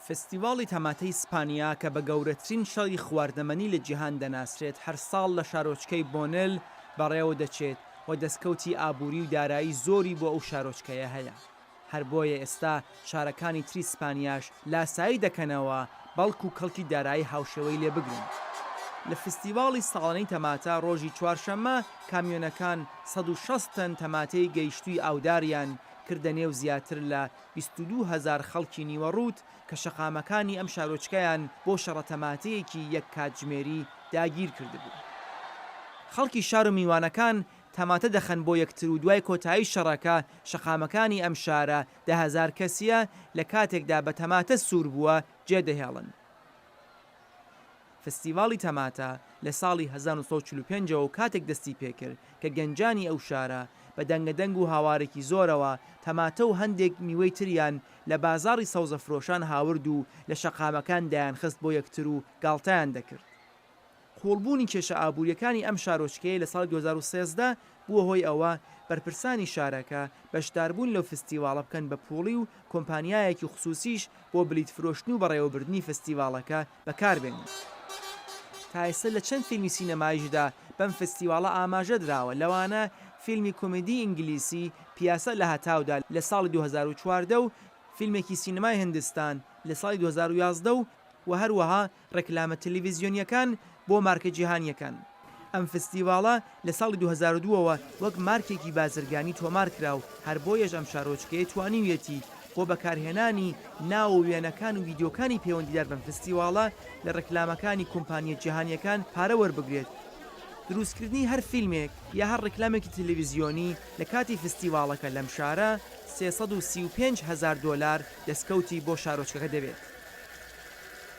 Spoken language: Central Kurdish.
فستیڤاڵی تەماتەی ئیسپانیا کە بە گەورەترین شەڕی خواردنەمەنی لە جیهان دەناسرێت هەر ساڵ لە شارۆچکەی بۆنل بەڕێوە دەچێت و دەستکەوتی ئابووری و دارایی زۆری بۆ ئەو شارۆچکەیە هەیە. هەر بۆیە ئێستا شارەکانی تری ئیسپانیاش لاسایی دەکەنەوە بەڵکو و کەڵکی دارایی هاوشێوەی لێ بگرن. لە فستیڤاڵی ساڵانەی تەماتە ڕۆژی چوارشەممە کامیۆنەکان 160 تەن تەماتەی گەیشتووی ئاوداریان کردە نێو زیاتر لە 22,000 خەڵکی نیوەڕوت کە شەقامەکانی ئەم شارۆچکەیان بۆ شەڕە تەماتەیەکی یەک کاتژمێری داگیر کردبوو. خەڵکی شار و میوانەکان تەماتە دەخەن بۆ یەکتر و دوای کۆتایی شەڕەکە شەقامەکانی ئەم شارە 10,000 کەسیە لە کاتێکدا بە تەماتە سوور بووە جێدەهێڵن. فستیڤاڵی تەماتە لە ساڵی 1945 و کاتێک دەستی پێکرد کە گەنجانی ئەو شارە بە دەنگەدەنگ و هاوارێکی زۆرەوە تەماتە و هەندێک میوەی تریان لە بازاڕی سەوزەفرۆشان هاورد و لە شەقامەکان دایانخست بۆ یەکتر و گاڵتەیان دەکرد. خۆڵبوونی کێشە ئابوووریەکانی ئەم شارۆچکەیە لە ساڵ 2013 بووە هۆی ئەوە بەرپرسانی شارەکە بەشداربوون لەو فستیڤاڵە بکەن بە پوڵی و کۆمپانیایەکی خوسوسیش بۆ بلیت فرۆشتن و بەڕێوەبردننی فستیڤاڵەکە بەکاربێنن. تا ئێستا لە چەند فیلمی سینەمایشدا بەم فستیڤاڵە ئاماژە دراوە، لەوانە فیلمی کۆمێدی ئینگلیسی پیاسە لە هەتاودا لە ساڵی 2014 و فیلمێکی سینەمای هندستان لە ساڵی 2011 و هەروەها ڕێکلامە تەلەڤیزیۆنیەکان بۆ مارکە جیهانیەکان. ئەم فستیڤاڵە لە ساڵی 2002ەوە وەک مارکێکی بازرگانی تۆمار کرا و هەر بۆیەش ئەم شارۆچکەیە توانیویەتی بۆ بەکارهێنانی ناو و وێنەکان و ڤیدیۆکانی پەیوەندیدار بەم فستیڤاڵە لە ڕێکلامەکانی کۆمپانیە جیهانیەکان پارە وەربگرێت. دروستکردنی هەر فیلمێک یا هەر ڕێکلامێکی تەلەڤیزیۆنی لە کاتی فستیڤاڵەکە لەم شارە $335,000 دەستکەوتی بۆ شارۆچکەکە دەبێت.